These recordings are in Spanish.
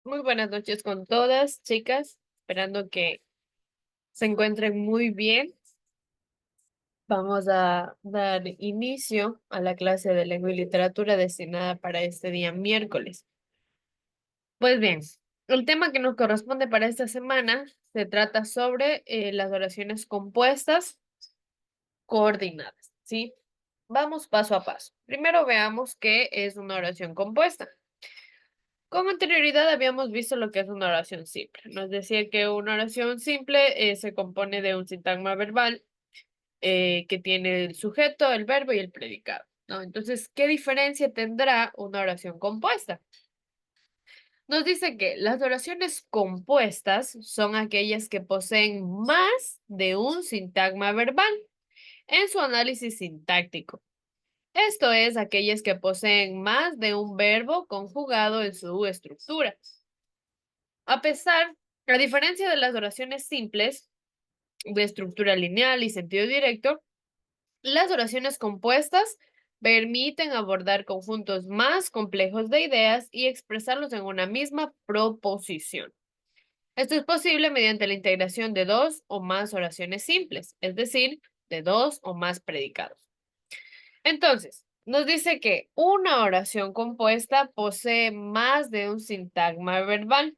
Muy buenas noches con todas, chicas. Esperando que se encuentren muy bien. Vamos a dar inicio a la clase de lengua y literatura destinada para este día miércoles. Pues bien, el tema que nos corresponde para esta semana se trata sobre las oraciones compuestas coordinadas, ¿sí? Vamos paso a paso. Primero veamos qué es una oración compuesta. Con anterioridad habíamos visto lo que es una oración simple. Nos decía que una oración simple se compone de un sintagma verbal que tiene el sujeto, el verbo y el predicado, ¿no? Entonces, ¿qué diferencia tendrá una oración compuesta? Nos dice que las oraciones compuestas son aquellas que poseen más de un sintagma verbal en su análisis sintáctico. Esto es, aquellas que poseen más de un verbo conjugado en su estructura. A diferencia de las oraciones simples, de estructura lineal y sentido directo, las oraciones compuestas permiten abordar conjuntos más complejos de ideas y expresarlos en una misma proposición. Esto es posible mediante la integración de dos o más oraciones simples, es decir, de dos o más predicados. Entonces, nos dice que una oración compuesta posee más de un sintagma verbal.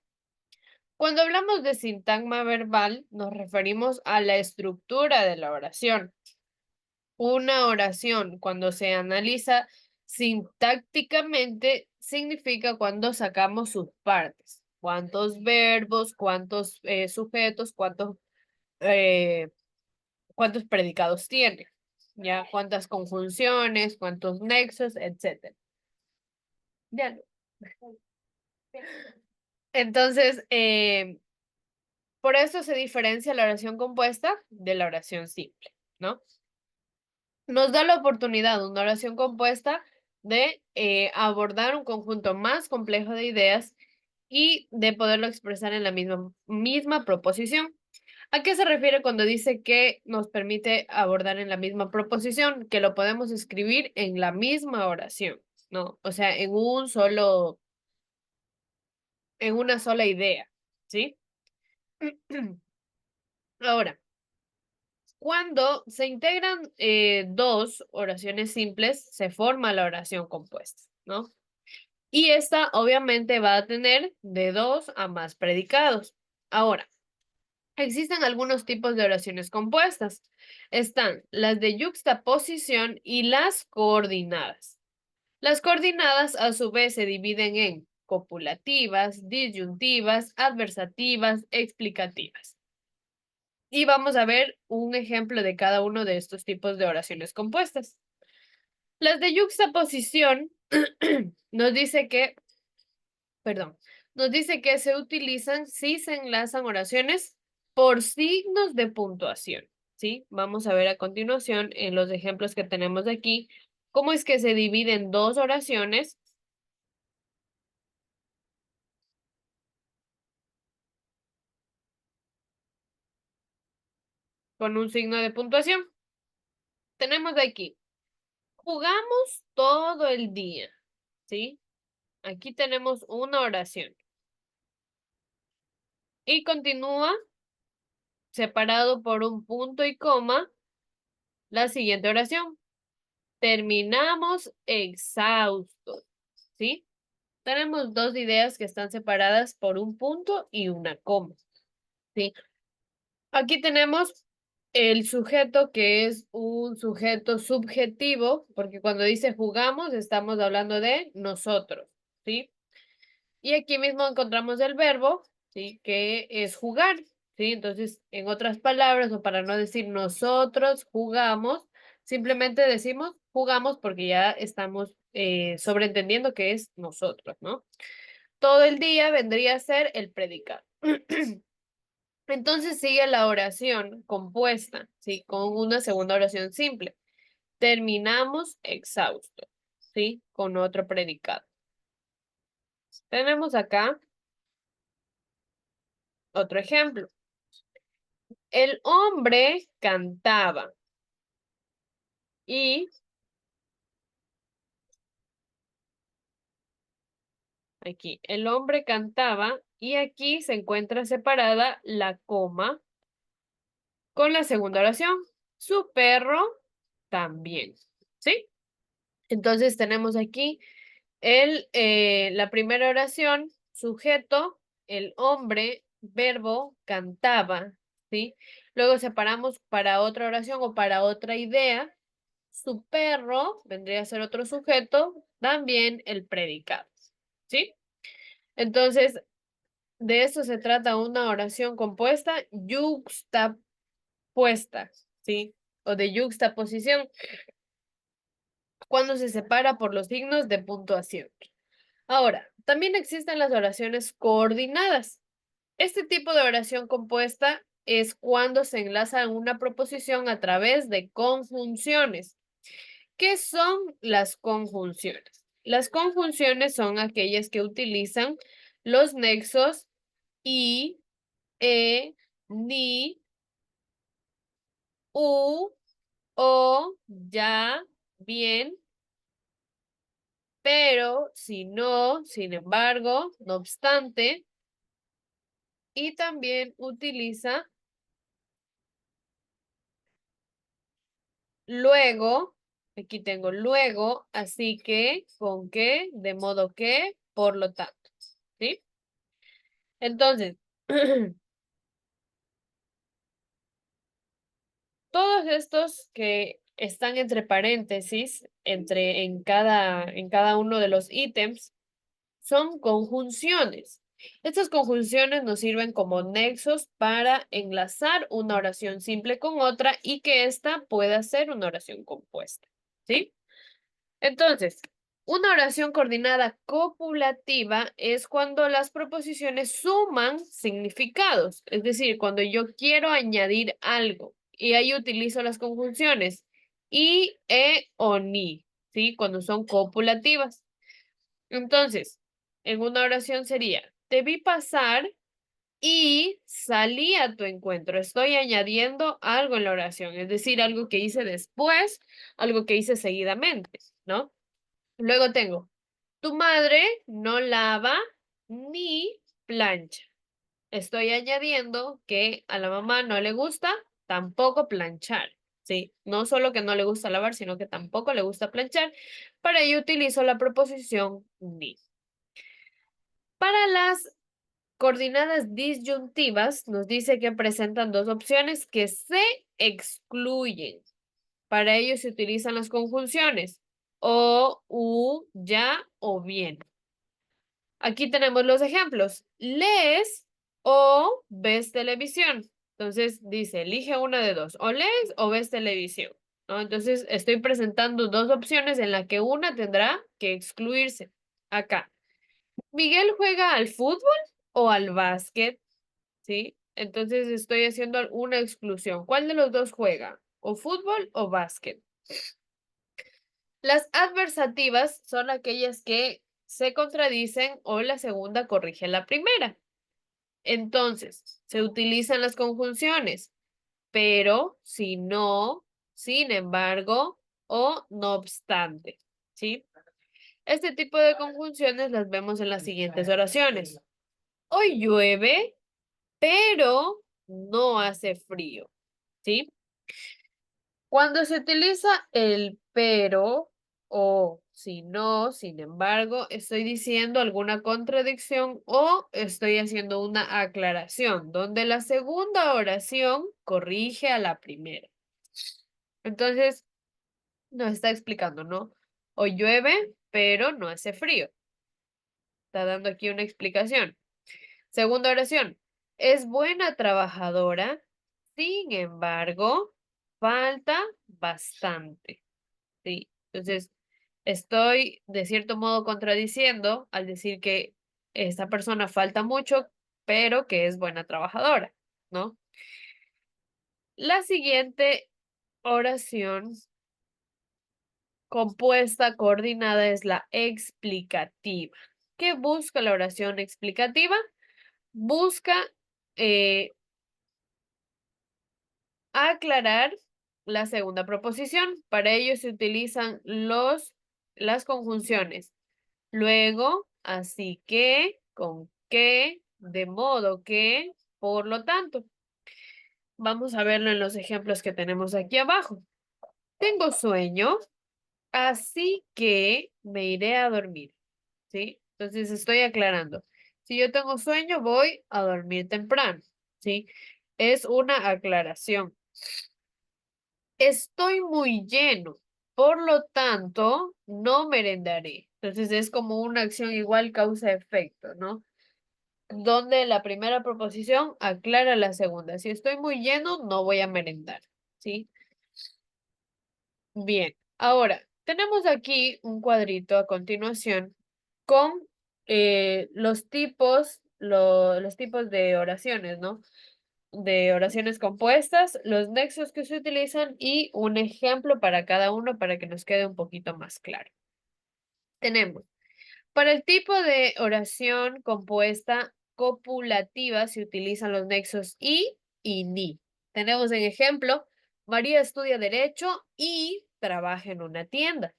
Cuando hablamos de sintagma verbal, nos referimos a la estructura de la oración. Una oración, cuando se analiza sintácticamente, significa cuando sacamos sus partes. Cuántos verbos, cuántos sujetos, eh, cuántos predicados tiene, ya, cuántas conjunciones, cuántos nexos, etcétera. Ya. Entonces, por eso se diferencia la oración compuesta de la oración simple, ¿no? Nos da la oportunidad, una oración compuesta, de abordar un conjunto más complejo de ideas y de poderlo expresar en la misma proposición. ¿A qué se refiere cuando dice que nos permite abordar en la misma proposición? Que lo podemos escribir en la misma oración, ¿no? O sea, en una sola idea, ¿sí? Ahora, cuando se integran dos oraciones simples, se forma la oración compuesta, ¿no? Y esta obviamente va a tener de dos a más predicados. Ahora, existen algunos tipos de oraciones compuestas. Están las de yuxtaposición y las coordinadas. Las coordinadas a su vez se dividen en copulativas, disyuntivas, adversativas, explicativas. Y vamos a ver un ejemplo de cada uno de estos tipos de oraciones compuestas. Las de yuxtaposición nos dice que, perdón, nos dice que se utilizan si se enlazan oraciones por signos de puntuación, ¿sí? Vamos a ver a continuación en los ejemplos que tenemos de aquí, cómo es que se dividen dos oraciones con un signo de puntuación. Tenemos de aquí, jugamos todo el día, ¿sí? Aquí tenemos una oración. Y continúa separado por un punto y coma la siguiente oración. Terminamos exhaustos, ¿sí? Tenemos dos ideas que están separadas por un punto y una coma, ¿sí? Aquí tenemos el sujeto, que es un sujeto subjetivo, porque cuando dice jugamos estamos hablando de nosotros, ¿sí? Y aquí mismo encontramos el verbo, ¿sí? Que es jugar, ¿sí? Entonces, en otras palabras, o para no decir nosotros jugamos, simplemente decimos jugamos porque ya estamos sobreentendiendo que es nosotros, ¿no? Todo el día vendría a ser el predicado. Entonces sigue la oración compuesta, ¿sí? Con una segunda oración simple. Terminamos exhausto, ¿sí? Con otro predicado. Tenemos acá otro ejemplo. El hombre cantaba y Aquí, el hombre cantaba y aquí se encuentra separada la coma con la segunda oración. Su perro también, ¿sí? Entonces tenemos aquí la primera oración, sujeto, el hombre, verbo, cantaba, ¿sí? Luego separamos para otra oración o para otra idea. Su perro vendría a ser otro sujeto, también el predicado, ¿sí? Entonces, de esto se trata una oración compuesta yuxtapuesta, ¿sí? O de yuxtaposición, cuando se separa por los signos de puntuación. Ahora, también existen las oraciones coordinadas. Este tipo de oración compuesta es cuando se enlaza una proposición a través de conjunciones. ¿Qué son las conjunciones? Las conjunciones son aquellas que utilizan los nexos y, ni, u, o, ya, bien, pero, si no, sin embargo, no obstante, y también utiliza luego, aquí tengo luego, así que, con que, de modo que, por lo tanto, ¿sí? Entonces, todos estos que están entre paréntesis, en cada uno de los ítems, son conjunciones. Estas conjunciones nos sirven como nexos para enlazar una oración simple con otra y que ésta pueda ser una oración compuesta, ¿sí? Entonces, una oración coordinada copulativa es cuando las proposiciones suman significados, es decir, cuando yo quiero añadir algo y ahí utilizo las conjunciones y, o, ni, ¿sí? Cuando son copulativas. Entonces, en una oración sería, te vi pasar y salí a tu encuentro. Estoy añadiendo algo en la oración, es decir, algo que hice después, algo que hice seguidamente, ¿no? Luego tengo, tu madre no lava ni plancha. Estoy añadiendo que a la mamá no le gusta tampoco planchar, ¿sí? No solo que no le gusta lavar, sino que tampoco le gusta planchar. Para ello utilizo la preposición ni. Para las coordinadas disyuntivas, nos dice que presentan dos opciones que se excluyen. Para ello se utilizan las conjunciones o, u, ya o bien. Aquí tenemos los ejemplos. ¿Lees o ves televisión? Entonces dice, elige una de dos. O lees o ves televisión, ¿no? Entonces estoy presentando dos opciones en la que una tendrá que excluirse. Acá. ¿Miguel juega al fútbol o al básquet? ¿Sí? Entonces estoy haciendo una exclusión. ¿Cuál de los dos juega? ¿O fútbol o básquet? Las adversativas son aquellas que se contradicen o la segunda corrige la primera. Entonces, se utilizan las conjunciones, pero, si no, sin embargo o no obstante, ¿sí? Este tipo de conjunciones las vemos en las siguientes oraciones. Hoy llueve, pero no hace frío, ¿sí? Cuando se utiliza el pero o si no, sin embargo, estoy diciendo alguna contradicción o estoy haciendo una aclaración, donde la segunda oración corrige a la primera. Entonces, nos está explicando, ¿no? Hoy llueve, pero no hace frío. Está dando aquí una explicación. Segunda oración. Es buena trabajadora, sin embargo, falta bastante. Sí, entonces estoy de cierto modo contradiciendo al decir que esta persona falta mucho, pero que es buena trabajadora, ¿no? La siguiente oración compuesta, coordinada, es la explicativa. ¿Qué busca la oración explicativa? Busca eh, aclarar la segunda proposición. Para ello se utilizan las conjunciones luego, así que, con que, de modo que, por lo tanto. Vamos a verlo en los ejemplos que tenemos aquí abajo. Tengo sueño, así que me iré a dormir, ¿sí? Entonces estoy aclarando. Si yo tengo sueño, voy a dormir temprano, ¿sí? Es una aclaración. Estoy muy lleno, por lo tanto, no merendaré. Entonces es como una acción igual causa-efecto, ¿no? Donde la primera proposición aclara la segunda. Si estoy muy lleno, no voy a merendar, ¿sí? Bien, ahora tenemos aquí un cuadrito a continuación con los tipos de oraciones, ¿no? De oraciones compuestas, los nexos que se utilizan y un ejemplo para cada uno para que nos quede un poquito más claro. Tenemos, para el tipo de oración compuesta copulativa se utilizan los nexos y ni. Tenemos en ejemplo, María estudia derecho y trabaja en una tienda.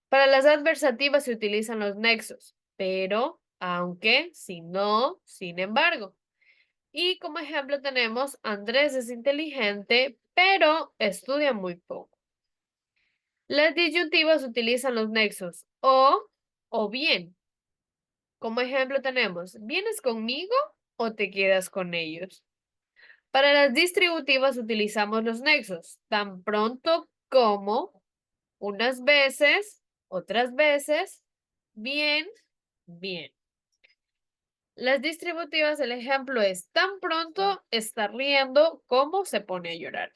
Para las adversativas se utilizan los nexos, pero, aunque, si no, sin embargo. Y como ejemplo tenemos, Andrés es inteligente, pero estudia muy poco. Las disyuntivas utilizan los nexos o bien. Como ejemplo tenemos, ¿vienes conmigo o te quedas con ellos? Para las distributivas utilizamos los nexos, tan pronto como unas veces, otras veces, bien, bien. Las distributivas, el ejemplo es tan pronto está riendo como se pone a llorar.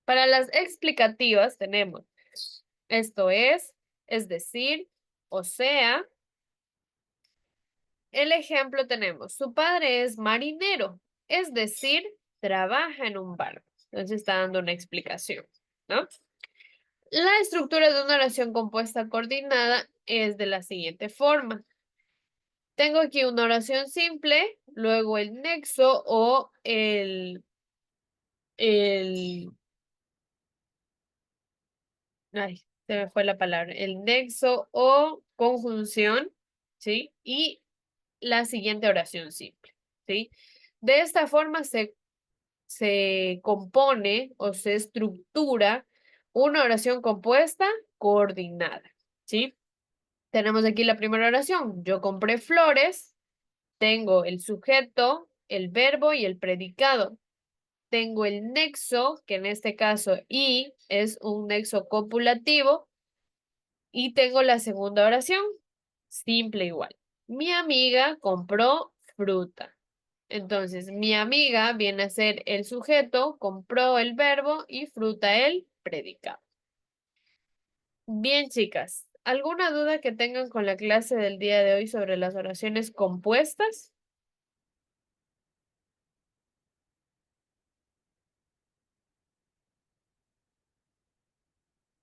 Para las explicativas tenemos esto es decir, o sea. El ejemplo tenemos, su padre es marinero, es decir, trabaja en un barco. Entonces está dando una explicación, ¿no? La estructura de una oración compuesta coordinada es de la siguiente forma. Tengo aquí una oración simple, luego el nexo o el, ay, se me fue la palabra, el nexo o conjunción, ¿sí? Y la siguiente oración simple, ¿sí? De esta forma se compone o se estructura una oración compuesta coordinada, ¿sí? Tenemos aquí la primera oración. Yo compré flores, tengo el sujeto, el verbo y el predicado. Tengo el nexo, que en este caso y es un nexo copulativo, y tengo la segunda oración, simple igual. Mi amiga compró fruta. Entonces, mi amiga viene a ser el sujeto, compró el verbo y fruta el predicado. Bien, chicas, ¿alguna duda que tengan con la clase del día de hoy sobre las oraciones compuestas?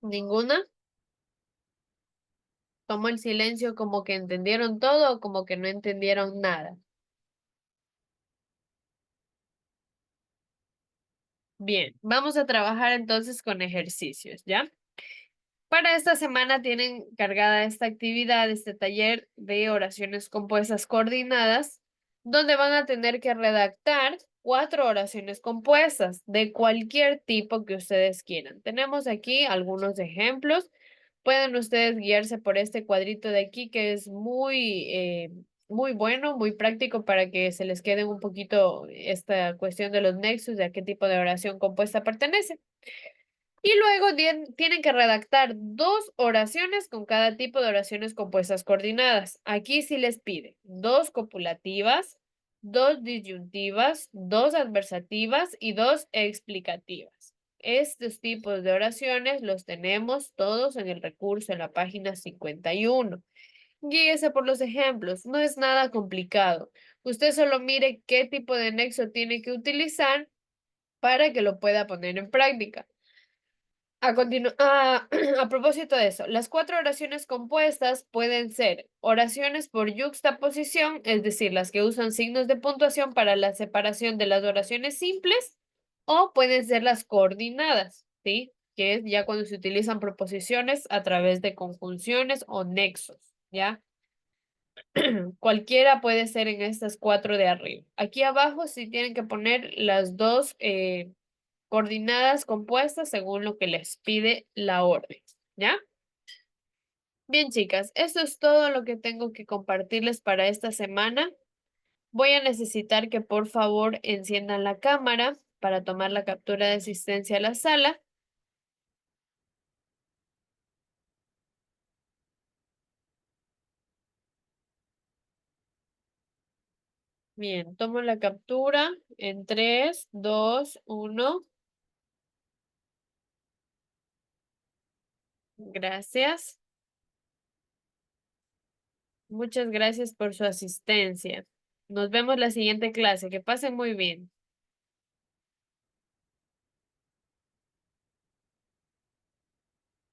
¿Ninguna? Tomo el silencio como que entendieron todo o como que no entendieron nada. Bien, vamos a trabajar entonces con ejercicios, ¿ya? Para esta semana tienen cargada esta actividad, este taller de oraciones compuestas coordinadas, donde van a tener que redactar 4 oraciones compuestas de cualquier tipo que ustedes quieran. Tenemos aquí algunos ejemplos. Pueden ustedes guiarse por este cuadrito de aquí que es muy bueno, muy práctico para que se les quede un poquito esta cuestión de los nexos, de a qué tipo de oración compuesta pertenece. Y luego tienen que redactar 2 oraciones con cada tipo de oraciones compuestas coordinadas. Aquí sí les pide 2 copulativas, 2 disyuntivas, 2 adversativas y 2 explicativas. Estos tipos de oraciones los tenemos todos en el recurso en la página 51. Guíese por los ejemplos, no es nada complicado. Usted solo mire qué tipo de nexo tiene que utilizar para que lo pueda poner en práctica. A propósito de eso, las 4 oraciones compuestas pueden ser oraciones por yuxtaposición, es decir, las que usan signos de puntuación para la separación de las oraciones simples, o pueden ser las coordinadas, ¿sí? Que es ya cuando se utilizan proposiciones a través de conjunciones o nexos. ¿ya? Cualquiera puede ser en estas cuatro de arriba. Aquí abajo sí tienen que poner las dos coordinadas compuestas según lo que les pide la orden, ¿ya? Bien, chicas, eso es todo lo que tengo que compartirles para esta semana. Voy a necesitar que por favor enciendan la cámara para tomar la captura de asistencia a la sala. Bien, tomo la captura en 3, 2, 1. Gracias. Muchas gracias por su asistencia. Nos vemos la siguiente clase. Que pasen muy bien.